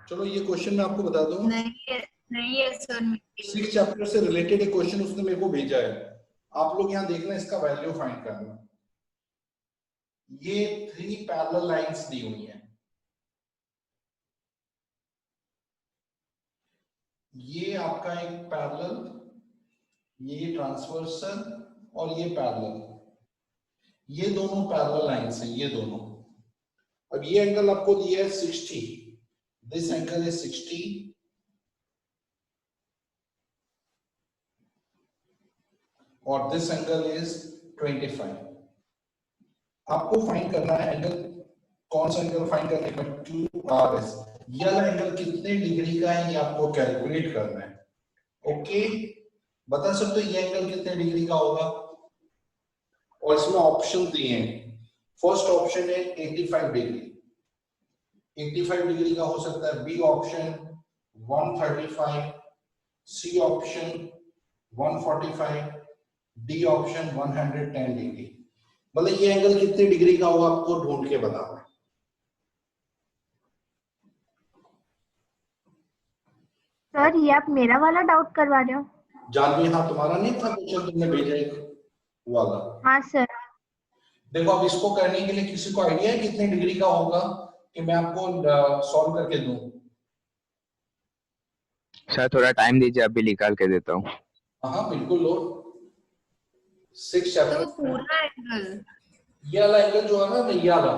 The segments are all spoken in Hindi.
चलो ये क्वेश्चन मैं आपको बता दूं। नहीं है सर। 6 चैप्टर से रिलेटेड एक क्वेश्चन उसने मेरे को भेजा है, आप लोग यहाँ देखना, इसका वैल्यू फाइंड करना। ये 3 पैरेलल लाइंस दी हुई हैं, ये आपका एक पैरेलल, ये ट्रांसवर्सल और ये पैरेलल, ये दोनों पैरेलल लाइंस हैं, ये दोनों। अब ये एंगल आपको दिया है 60, दिस एंगल इज 60 और दिस एंगल इज 25। आपको फाइंड करना है एंगल, कौन सा एंगल फाइंड करने का, QRS। ये वाला एंगल कितने डिग्री का है ये आपको कैलकुलेट करना है। ओके, बता सकते हो ये एंगल कितने डिग्री का होगा? और इसमें ऑप्शन दिए हैं। फर्स्ट ऑप्शन है 85 डिग्री, 85 डिग्री का हो सकता है। B option 135, C option 145, D option 110 degree. मतलब ये एंगल कितने डिग्री का होगा आपको ढूंढ के बताना है। सर ये आप मेरा वाला डाउट करवा रहे हो? जानवी, हाँ तुम्हारा नहीं था क्वेश्चन, तुमने भेजा एक वाला? हाँ सर। देखो अब इसको करने के लिए किसी को आइडिया है कितने डिग्री का होगा कि मैं आपको सॉल्व करके दूं? सर थोड़ा टाइम दीजिए, अभी निकाल के देता हूँ। हाँ बिल्कुल लो। 6 चैप्टर तो पूरा एंगल, ये वाला एंगल जो है ना, ये वाला,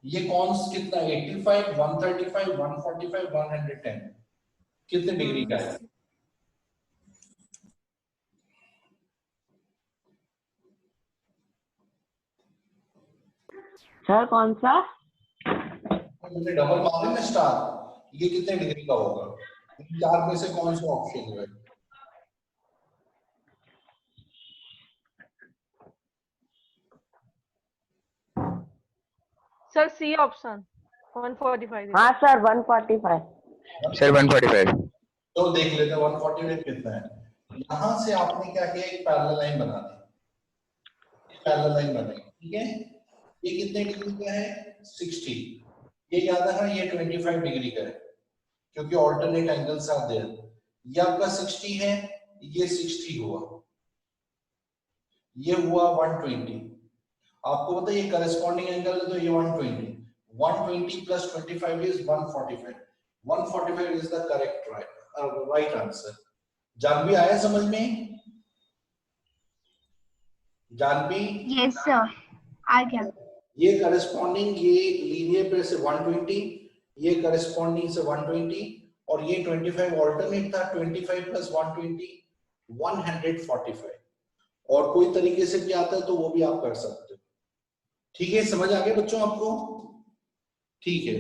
ये कौन कितना, 85, 135, 145, 110 कितने डिग्री का है? सर कौन सा? तुमने डबल मारे ना स्टार, ये कितने डिग्री का होगा? चार में से कौन सा ऑप्शन है? Sir C option 145। हाँ सर 145। सर 145। तो देख लेते हैं 145 कितना है। यहां से आपने क्या किया, एक पैरेलल लाइन बना दी, पैरेलल लाइन बनाई, ठीक है। ये कितने डिग्री का है? 60। ये याद रखना, ये 25 डिग्री का है क्योंकि ऑल्टरनेट एंगल्स आर देयर। ये आपका 60 है, ये 60 हुआ, ये हुआ 120। आपको पता है ये करस्पॉन्डिंग एंगल है, तो ये 120, 120 plus 25 is 145, 145 is the correct right answer. Jahnavi आया समझ में? जानवी? यस सर, आ गया। ये करस्पॉन्डिंग, ये लीनियर पे से 120, ये करस्पॉन्डिंग से 120 और ये 25 ऑल्टरनेट था, 25 प्लस 120 145। और कोई तरीके से भी आता है तो वो भी आप कर सकते हो। ठीक है, समझ आ गया बच्चों आपको? ठीक है,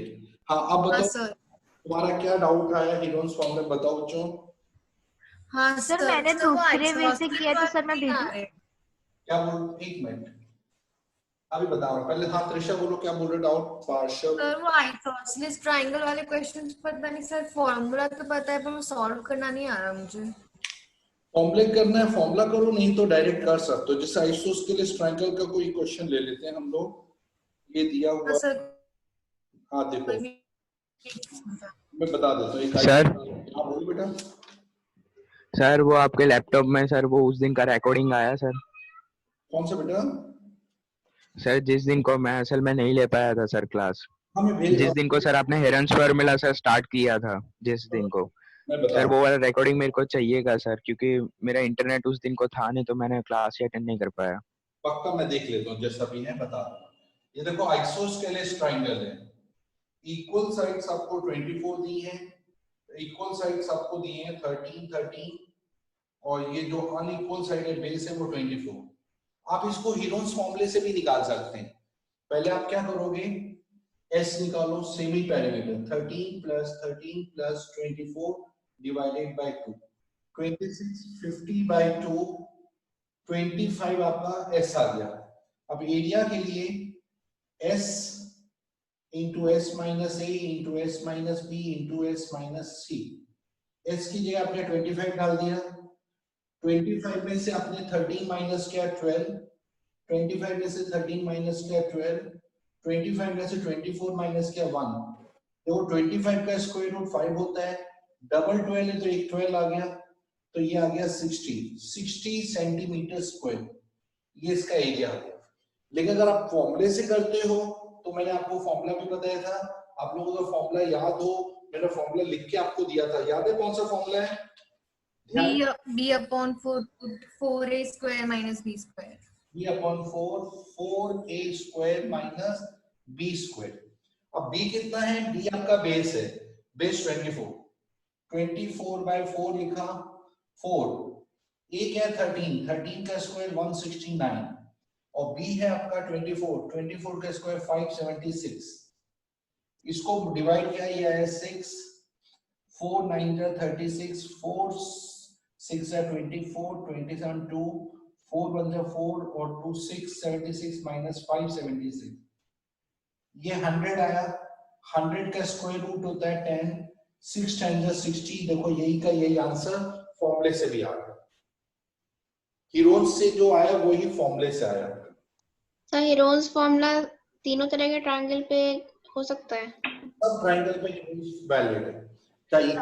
हाँ अब बताओ तुम्हारा क्या डाउट आया हीरोन्स फॉर्म में, बताओ बच्चों। हाँ सर मैंने दूसरे वे से किया तो सर मैं भेजूं? क्या बोल, एक मिनट अभी बता रहा हूं, पहले हाँ त्रिशा बोलो क्या बोल रहे डाउट। पार्शियल सर वो आइसोसेलेस ट्रायंगल वाले क्वेश्चंस पता नहीं सर, फॉर्मूला तो पता है पर वो सॉल्व करना नहीं आ रहा मुझे। फॉर्मूला करना है, फॉर्मूला करो, नहीं तो डायरेक्ट कर सकते हो। जैसे आइसोस्केलेस ट्रायंगल का कोई क्वेश्चन ले लेते हैं हम लोग, ये दिया हुआ। हाँ देखो मैं बता देता हूँ एक सर। हाँ बोल बेटा। सर वो आपके लैपटॉप में सर वो उस दिन का रिकॉर्डिंग आया सर? कौन सा बेटा? सर जिस दिन को मैं असल में नहीं ले पाया था सर क्लास, जिस दिन को सर आपने हेरन्स फॉर्मूला सर स्टार्ट किया था, जिस दिन को सर वो वाला रिकॉर्डिंग मेरे को चाहिएगा सर, क्योंकि मेरा इंटरनेट उस दिन को था नहीं तो मैंने क्लास ही अटेंड नहीं कर पाया। पक्का मैं देख लेता हूँ, जैसा भी है बता रहा हूँ। ये देखो आइसोस्केलेस ट्रायंगल है, इक्वल साइड्स आपको 24 दी है, इक्वल साइड्स आपको दिए हैं 13 13 और ये जो अनइक्वल साइड है बेस है वो 24। आप इसको हीरोन्स फॉर्मूले से भी निकाल सकते हैं। पहले आप क्या करोगे, एस निकालो, semi perimeter 13 plus 24 divided by 2, 26 50 by 2, 25 आपका एस आ गया। अब एरिया के लिए S into S minus A into S minus B into S minus C. S की जगह आपने 25 डाल दिया, 25 में से आपने 13 माइनस किया 12, 25 में से 13 माइनस किया 12, 25 में से 24 माइनस किया 1। देखो 25 का स्क्वायर रूट 5 होता है, डबल 12 है तो एक 12 आ गया, तो ये आ गया 60 सेंटीमीटर स्क्वायर, ये इसका एरिया आ गया। लेकिन अगर आप फॉर्मूले से करते हो तो मैंने आपको फॉर्मूला भी बताया था, आप लोगों को फॉर्मूला याद हो, मैंने फॉर्मूला लिख के आपको दिया था, याद है कौन सा फॉर्मूला है? b upon 4a square minus b square. b upon 4a square minus b square। अब b कितना है? b आपका बेस है, बेस 24 by 4 लिखा 4, a क्या है 13 का स्क्वायर 169 और b है आपका 24 का स्क्वायर 576। इसको डिवाइड किया, ये है 6, 4 9 जा 36, 4 6 जा 24, 27 2, 4 1 जा 4 और 2 6, 76 माइनस 576, ये 100 आया। 100 का स्क्वायर रूट होता है 10, 6 10 जा 60। देखो यही का यही आंसर फॉर्मूले से भी आ गया, हीरोन्स से जो आया वही फॉर्मूले से आया। सर हीरोन्स फॉर्मूला तीनों तरह के ट्रायंगल पे हो सकता है? सब ट्रायंगल पे वैलिड है, चाहे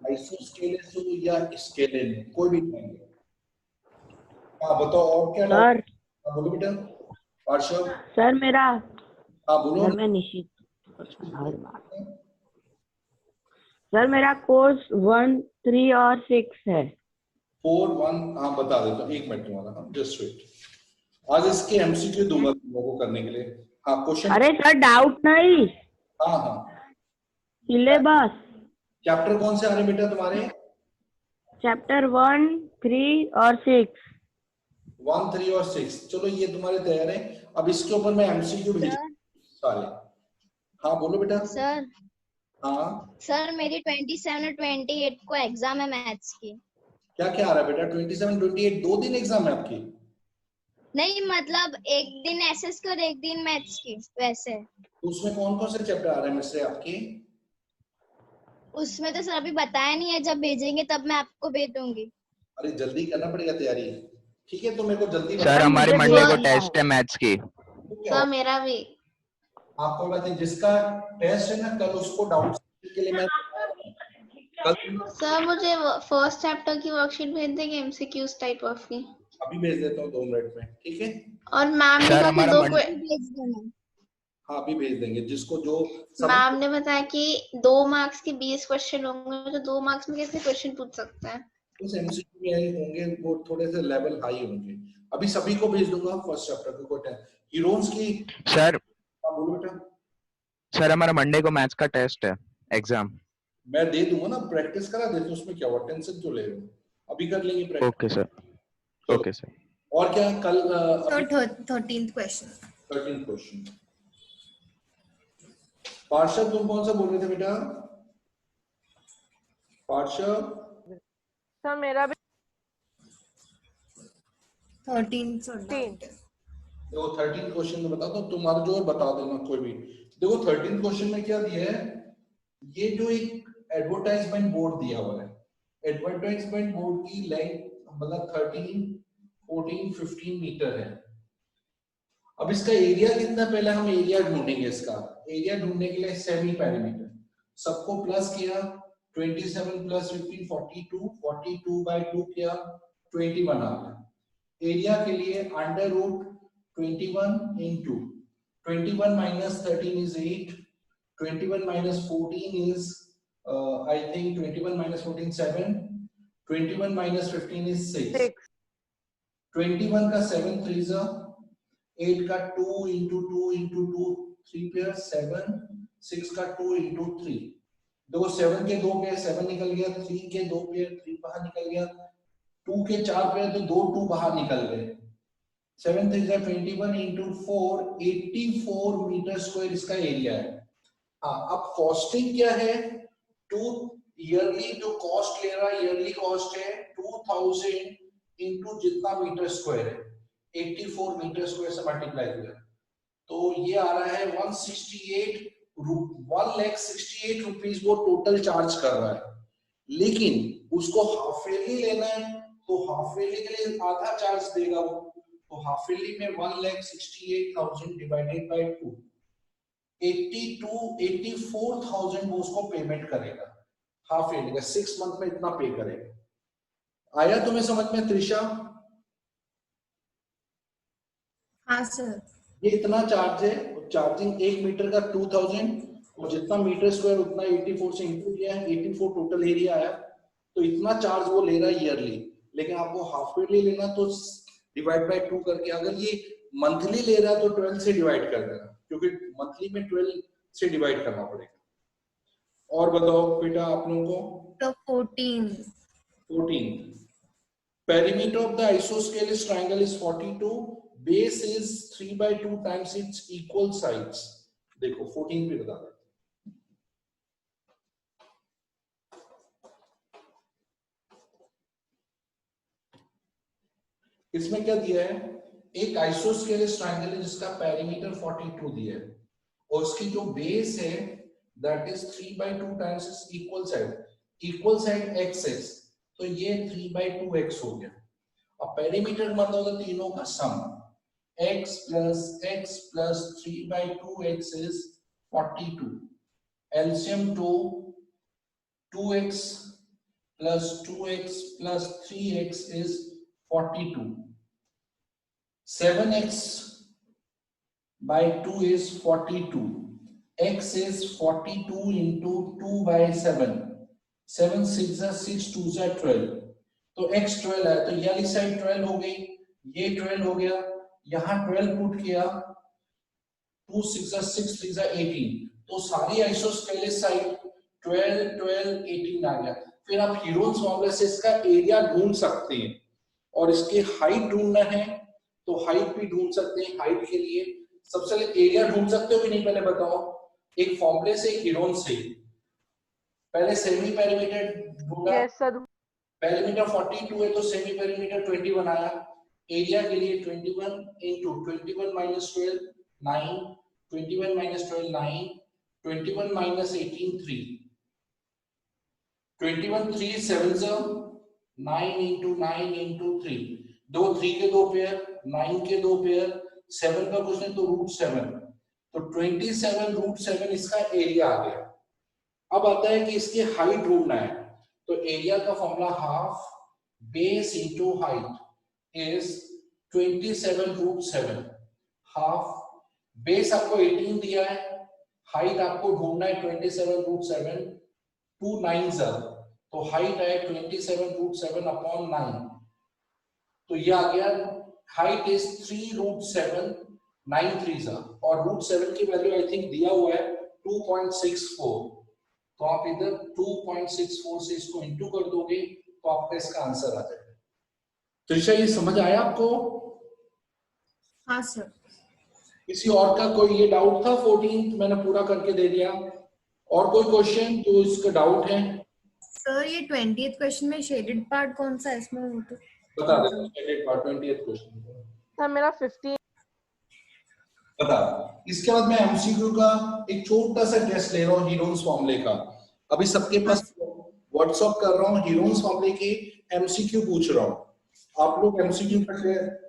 आइसोस्केलेस हो या स्केलेन, कोई भी ट्रायंगल। हाँ बताओ और क्या? सर बोलो बेटा। पार्श्व सर मेरा, हाँ बोलो। सर मैं निशित, सर मेरा कोर्स 1 3 और 6 है। 4 1 हाँ बता देता हूँ, 1 मिनट तुम्हारा, जस्ट वेट। आज इसके एमसीक्यू दूंगा तुम लोगों को करने के लिए। हाँ क्वेश्चन। अरे सर डाउट नहीं, हाँ हाँ सिलेबस। चैप्टर कौन से आ रहे बेटा तुम्हारे? चैप्टर 1 3 और 6। 1 3 और 6, चलो ये तुम्हारे तैयार है। अब इसके ऊपर मैं एमसीक्यू भेज सारे। हाँ बोलो बेटा। सर हाँ सर मेरी 27 और 28 को एग्जाम है मैथ्स की। क्या क्या आ रहा है बेटा? 27 28 2 दिन एग्जाम है आपकी? नहीं मतलब एक दिन एसएस की और एक दिन मैथ्स की वैसे। तो उसमें कौन कौन से चैप्टर आ रहे हैं मिस्टर आपके? उसमें तो सर अभी बताया नहीं है, जब भेजेंगे तब मैं आपको भेज दूंगी। अरे जल्दी करना पड़ेगा तैयारी, ठीक है? तो मेरे को जल्दी सर हमारे मंडे को टेस्ट है मैथ्स की। सर मेरा भी। आपको बताइए जिसका टेस्ट है ना कल, उसको डाउट के लिए मैं कल सर मुझे फर्स्ट चैप्टर की वर्कशीट भेज देंगे एमसीक्यूज टाइप ऑफ की। अभी भेज देता हूँ 2 मिनट में, ठीक है? और मैम ने सर कहा कि हमारा 2 मंडे भेज देना। हाँ अभी भेज देंगे, जिसको जो मैम ने बताया कि 2 मार्क्स के 20 क्वेश्चन होंगे, तो 2 मार्क्स में कितने क्वेश्चन पूछ सकता है? उस एमसीक्यू में आए होंगे वो थोड़े से लेवल हाई होंगे। अभी सभी को भेज दूंगा फर्स्ट चैप्टर को। कोई हीरोन्स की। सर हाँ बोलो बेटा। सर हमारा मंडे को मैथ्स का टेस्ट है, एग्जाम। मैं दे दूंगा ना, प्रैक्टिस करा देते, उसमें क्या हुआ, टेंशन क्यों ले रहे हो? अभी कर लेंगे practice. Okay sir, okay sir. और क्या कल? So 13th question. 13th question. पार्षद तुम कौन सा बोल रहे थे बेटा? पार्षद सर मेरा भी 13th sir. देखो 13th क्वेश्चन में बताता हूँ, तुम्हारा जो है बता देना कोई भी। देखो 13th क्वेश्चन में क्या दिया है, ये जो एक एडवर्टाइजमेंट बोर्ड दिया हुआ है, एडवर्टाइजमेंट बोर्ड की लेंथ मतलब 13 14 15 मीटर है। अब इसका एरिया कितना, पहले हम एरिया ढूंढेंगे। इसका एरिया ढूंढने के लिए सेमी पेरीमीटर सबको प्लस किया, 27 प्लस 15 42, 42 by 2 किया 21 आ गया। एरिया के लिए under root 21 into 21 minus 13 is 8, 21 minus 14 is I think 21 minus 14 7, 21 minus 15 is 6, 21 का 7 3 जा 8 का 2 into 2 into 2 3 पेयर 7, 6 का 2 into 3, देखो 7 के 2 पेयर 7 निकल गया, 3 के 2 पेयर 3 बाहर निकल गया, 2 के 4 पेयर तो 2 2 बाहर निकल गए। 7 3 जा 21 into 4 84 मीटर स्क्वायर इसका एरिया है। हाँ अब कॉस्टिंग क्या है, टू ईयरली जो कॉस्ट ले रहा है, ईयरली कॉस्ट है 2000 into जितना मीटर स्क्वायर है 84 मीटर स्क्वायर से मल्टीप्लाई किया तो ये आ रहा है 1,68 रुपीज वो टोटल चार्ज कर रहा है। लेकिन उसको हाफ ईयरली लेना है तो हाफ ईयरली के लिए आधा चार्ज देगा वो, तो हाफ ईयरली में 1,68,000 डिवाइडेड बाय 2, 84,000 वो उसको पेमेंट करेगा हाफ ईयरली का, 6 मंथ में इतना पे करेगा। आया तुम्हें समझ में त्रिशा? हाँ सर। ये इतना चार्ज है, चार्जिंग 1 मीटर का 2000 और जितना मीटर स्क्वायर उतना 84 से इंटू किया है, 84 टोटल एरिया आया, तो इतना चार्ज वो ले रहा है ईयरली। लेकिन आपको हाफ ईयरली लेना तो डिवाइड बाय 2 करके, अगर ये मंथली ले रहा है तो 12 से डिवाइड कर देना, क्योंकि मंथली में 12 से डिवाइड करना पड़ेगा। और बताओ बेटा आप लोगों को? तो 14। 14। Perimeter of the isosceles triangle is 42. Base is 3/2 times its equal sides. देखो 14 पे बता रहे। इसमें क्या दिया है? एक आइसोस्केलेस ट्रायंगल है जिसका पेरीमीटर 42 दिया है और उसकी जो बेस है that is 3/2 times it's equal side. Equal side x है, तो ये 3/2x हो गया। अब पेरीमीटर मतलब होता है तीनों का सम, x plus 3/2x is 42। LCM 2x plus 2x plus 3x is 42। 7x by 2 is 42। x is 42 into 2 by 7। 7 6 6 2 12। तो x 12 है, तो ये वाली साइड 12 हो गई, ये 12 हो गया, यहाँ 12 पुट किया, 2 6 6 3 18। तो सारी आइसोस्केलेस साइड 12 12 18 आ गया। फिर आप हीरोन्स फॉर्मूला से इसका एरिया ढूंढ सकते हैं और इसकी हाइट ढूंढना है तो हाइट भी ढूंढ सकते हैं। हाइट के लिए सबसे पहले एरिया ढूंढ सकते हो कि नहीं पहले बताओ? एक फॉर्मूले से हीरोन से पहले सेमी पेरीमीटर ढूंढा। Yes sir. पेरीमीटर 42 है तो सेमी पेरीमीटर 21 आया। एरिया के लिए 21 into 21 minus 12 9, 21 minus 12 9, 21 minus 18 3, 21 3 7 9 into 9 into 3, दो 3 के दो पेयर, 9 के दो पेयर, 7 का कुछ नहीं तो √7, तो 27 √7 इसका एरिया आ गया। अब आता है कि इसकी हाइट ढूंढना है, तो एरिया का formula half base into height is 27 √7। Half base आपको 18 दिया है, हाइट आपको ढूंढना है 27 √7, 2 9s, तो हाइट है 27 √7 अपॉन 9, तो ये आ गया हाइट इज 3 √7 9 3s, और √7 की वैल्यू आई थिंक दिया हुआ है 2.64, तो आप इधर 2.64 से इसको इंटू कर दोगे तो आपका इसका आंसर आ जाएगा। तो ईशा ये समझ आया आपको? हाँ सर। किसी और का कोई ये डाउट था? 14 मैंने पूरा करके दे दिया। और कोई क्वेश्चन जो इसका डाउट है? सर ये 20th क्वेश्चन में शेडेड पार्ट कौन सा है इसमें? वो तो बता देना। Shaded part 20th question sir मेरा 15। बता। इसके बाद मैं एमसीक्यू का एक छोटा सा टेस्ट ले रहा हूँ हीरोन्स फॉर्मूले का। अभी सबके पास व्हाट्सएप कर रहा हूँ, हीरोन्स फॉर्मूले की एमसीक्यू पूछ रहा हूँ। आप लोग एमसीक्यू का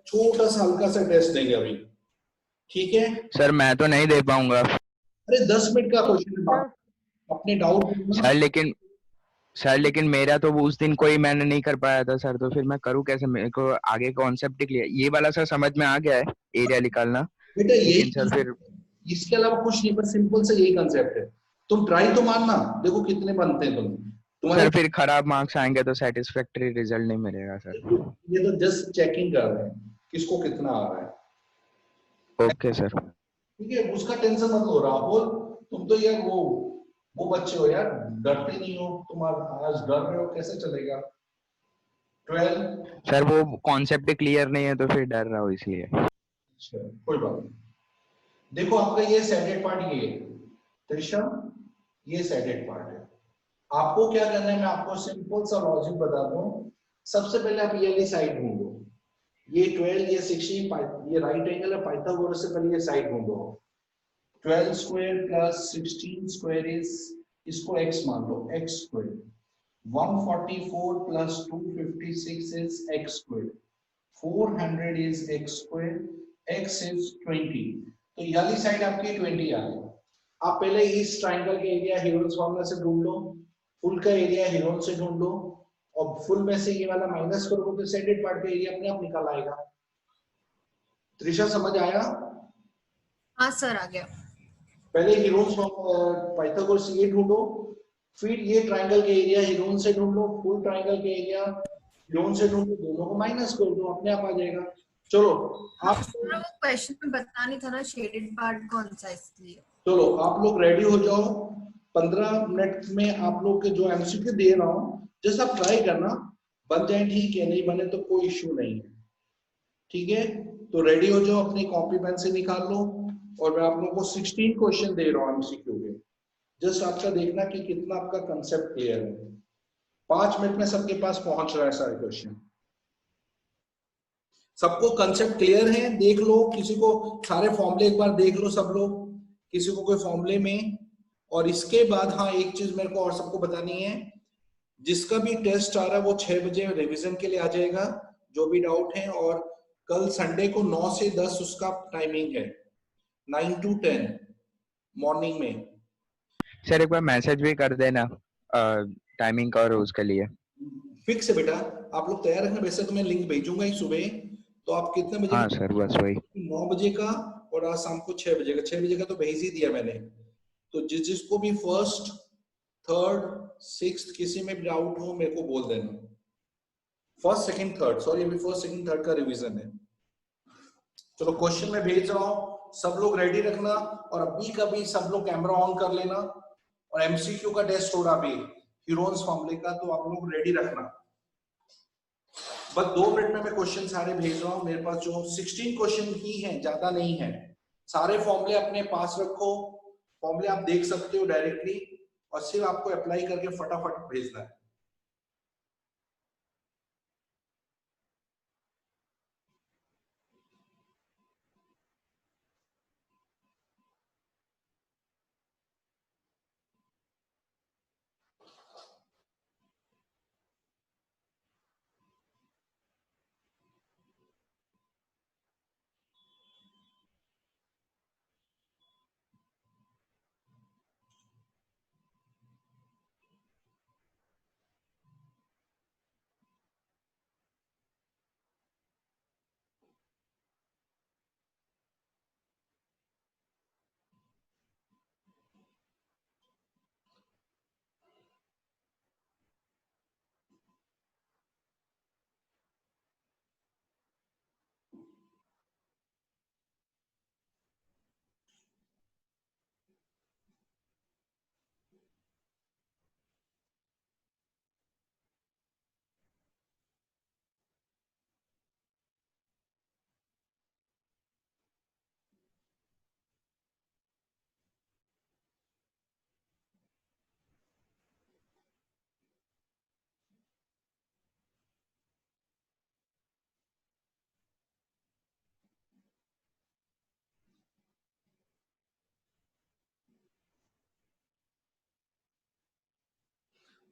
छोटा सा हल्का सा टेस्ट देंगे अभी, ठीक है? सर मैं तो नहीं दे पाऊंगा। अरे 10 मिनट का क्वेश्चन है, अपने डाउट सर लेकिन मेरा तो उस दिन कोई मैंने नहीं कर पाया था सर, तो फिर मैं करूँ कैसे? मेरे को आगे कॉन्सेप्ट क्लियर, ये वाला सर समझ में आ गया है, एरिया निकालना, बेटा यही सर फिर इसके अलावा कुछ नहीं, पर सिंपल से यही कंसेप्ट है। तुम ट्राई तो मारना, देखो कितने बनते हैं तुम्हारे। सर फिर खराब मार्क्स आएंगे तो सेटिस्फैक्टरी रिजल्ट नहीं मिलेगा सर। ये तो जस्ट चेकिंग कर रहे हैं किसको कितना आ रहा है। ओके सर, ठीक है, उसका टेंशन मत लो राहुल। तुम तो यार वो बच्चे हो यार, डरते नहीं हो। तुम आज डर रहे हो, कैसे चलेगा? 12 सर वो कॉन्सेप्ट क्लियर नहीं है तो फिर डर रहा हूँ इसलिए। अच्छा कोई बात नहीं। देखो आपका ये सेडेड पार्ट, ये त्रिशा ये सेडेड पार्ट है। आपको क्या करना है, मैं आपको सिंपल सा लॉजिक बता दूं। सबसे पहले आप ये वाली साइड ढूंढो, ये 12 ये 16 ये राइट एंगल है, पाइथागोरस से पहले ये साइड ढूंढो। 12 स्क्वायर प्लस 16 स्क्वायर इज, इसको x मान लो, x square. 144 plus 256 is x square. 400 is x square, x is 20, तो ये वाली साइड आपकी 20 आ गई। आप पहले इस ट्राइंगल के एरिया हीरोन्स फॉर्मूला से ढूंढ लो, फुल का एरिया हीरोन से ढूंढ लो, और फुल में से ये वाला माइनस करो तो सेडेड पार्ट का एरिया अपने आप निकल आएगा। त्रिशा समझ आया? हाँ सर आ गया। पहले हीरोन्स पाइथागोरस ये ढूंढो, फिर ये ट्राइंगल के एरिया हीरोन से ढूंढ लो, फुल ट्राइंगल के एरिया हीरोन से ढूंढ लो, दोनों को माइनस कर दो, अपने आप आ जाएगा। चलो आप वो क्वेश्चन में बता नहीं था ना शेडेड पार्ट कौन सा, इसलिए। चलो आप लोग रेडी हो जाओ, 15 मिनट में आप लोग के जो एमसीक्यू दे रहा हूँ जैसा आप ट्राई करना, बन जाए ठीक है, नहीं बने तो कोई इश्यू नहीं है, ठीक है? तो रेडी हो जाओ, अपनी कॉपी पेन से निकाल लो, और मैं आप लोगों को 16 क्वेश्चन दे रहा हूँ एमसीक्यू के। जस्ट आपका देखना कि कितना आपका कंसेप्ट क्लियर है। 5 मिनट में सबके पास पहुंच रहा है सारे क्वेश्चन। सबको कंसेप्ट क्लियर है? देख लो, किसी को सारे फॉर्मूले एक बार देख लो सब लोग, किसी को कोई फॉर्मूले में। और इसके बाद हाँ एक चीज मेरे को और सबको बतानी है, जिसका भी टेस्ट आ रहा है वो 6 बजे रिवीजन के लिए आ जाएगा, जो भी डाउट है। और कल संडे को 9 से 10 उसका टाइमिंग है, 9 to 10 मॉर्निंग में। सर एक बार मैसेज भी कर देना टाइमिंग का और उसके लिए। फिक्स है बेटा, आप लोग तैयार रखना, वैसे तो मैं लिंक भेजूंगा ही सुबह। तो आप कितने बजे? हाँ सर बस वही 9 बजे का, और आज शाम को 6 बजे का। 6 बजे का तो भेज ही दिया मैंने। तो जिसको भी फर्स्ट, थर्ड, सिक्स्थ किसी में भी डाउट हो मेरे को बोल देना। फर्स्ट सेकंड थर्ड, सॉरी अभी फर्स्ट सेकंड थर्ड का रिवीजन है। चलो क्वेश्चन में भेज रहा हूँ, सब लोग रेडी रखना, और अभी कभी सब लोग कैमरा ऑन कर लेना। और एमसीक्यू का टेस्ट हो रहा अभी हीरोन्स फॉर्मूले का, तो आप लोग रेडी रखना। बस 2 मिनट में मैं क्वेश्चन सारे भेज रहा हूँ। मेरे पास जो 16 क्वेश्चन ही हैं, ज्यादा नहीं है। सारे फॉर्मूले अपने पास रखो, फॉर्मूले आप देख सकते हो डायरेक्टली, और सिर्फ आपको अप्लाई करके फटाफट भेजना है।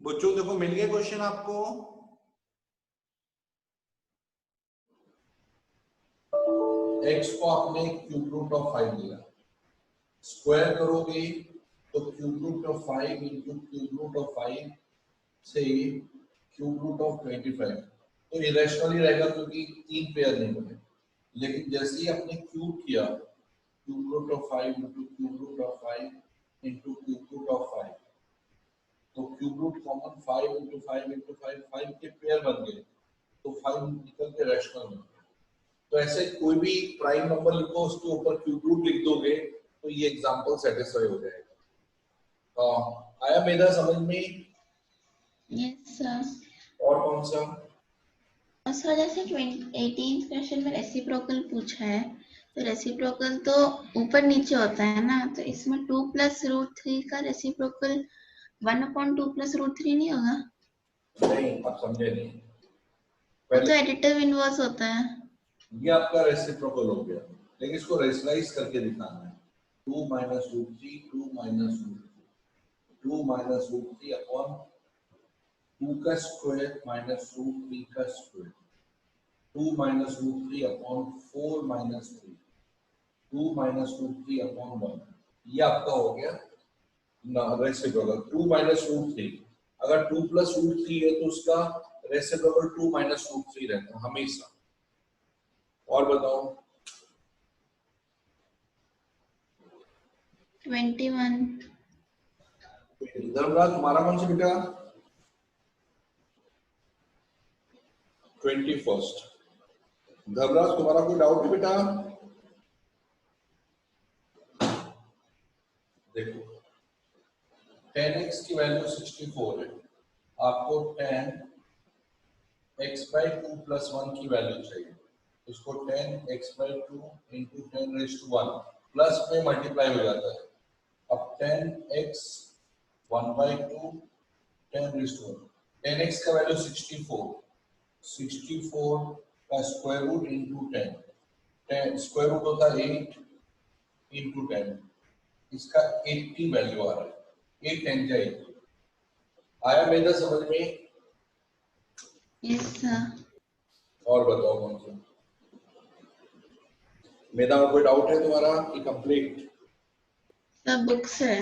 बच्चों देखो मिल गए क्वेश्चन आपको? x को आपने क्यूब रूट ऑफ 5 लिया, स्क्वायर करोगे तो cube root of 5 into cube root of 5 से क्यूब रूट ऑफ 25, तो इरेशनली रहेगा क्योंकि 3 पेयर नहीं बने। लेकिन जैसे ही आपने क्यूब किया, cube root of 5 into cube root of 5 into cube root of 5, तो cube root common 5 into 5 into 5, 5 के पेयर बन गए, तो 5 निकल के रैशनल बन गए। तो ऐसे कोई भी प्राइम नंबर लिखो, उसके ऊपर क्यूब रूट लिख दोगे, तो ये एग्जांपल सेटिस्फाई हो जाएगा। आया मेरा समझ में? Yes sir. और कौन सा? सर जैसे 18th क्वेश्चन में रेसिप्रोकल पूछा है, तो रेसिप्रोकल तो ऊपर नीचे होता है ना, तो इसमें 2 + √3 का रेसिप्रोकल 1/2 + √3 नहीं होगा? नहीं, आप समझे नहीं। वो तो एडिटिव इनवर्स होता है। ये आपका रेसिप्रोकल हो गया, लेकिन इसको रेशनलाइज करके दिखाना है। 2 - √3, 2 - √3, 2 - √3 अपॉन 2 का स्क्वायर माइनस √3 का square. 2 minus root 3 upon 4 minus 3, 2 minus root 3 upon 1, ये आपका हो गया रेसिप्रोकल 2 minus root 3। अगर 2 plus root 3 है तो उसका रेसिप्रोकल 2 minus root 3 रहता है हमेशा। और बताओ 21। धर्मराज तुम्हारा कौन सा बेटा? 21। धर्मराज तुम्हारा कोई डाउट है बेटा? देखो 10x की वैल्यू 64 है, आपको 10x/2 + 1 की वैल्यू चाहिए, उसको 10x/2 × 10⁻1 प्लस में मल्टीप्लाई हो जाता है। अब 10x 1/2 10⁻1, 10x का वैल्यू 64, 64 का square root into 10 square root होता है 8 इंटू 10, इसका 80 वैल्यू आ रहा है, 8 10 जा 80। आया मेरा समझ में? Yes sir. और बताओ कौन सा मेरा कोई डाउट है तुम्हारा कि कंप्लीट? सब बुक से।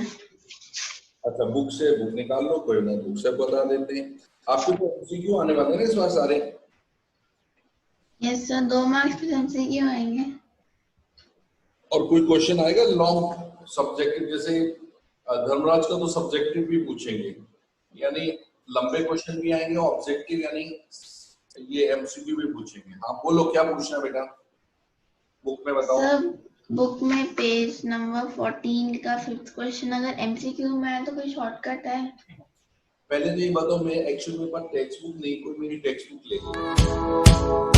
अच्छा बुक से, बुक निकाल लो, कोई ना बुक से बता देते हैं। आपके तो एमसीक्यू आने वाले हैं इस बार सारे? यस सर, 2 मार्क्स पे एमसीक्यू आएंगे। और कोई क्वेश्चन आएगा लॉन्ग सब्जेक्टिव, जैसे धर्मराज का तो सब्जेक्टिव भी पूछेंगे, यानी लंबे क्वेश्चन भी आएंगे, ऑब्जेक्टिव यानी ये एमसीक्यू भी पूछेंगे। हाँ बोलो क्या पूछना है बेटा, बुक में बताओ। सर बुक में पेज नंबर 14 का 5th क्वेश्चन अगर एमसीक्यू में है तो कोई शॉर्टकट है? पहले तो ये बताओ, मैं एक्चुअली मेरे पास टेक्स्ट बुक नहीं, कोई मेरी टेक्स्ट बुक ले लो।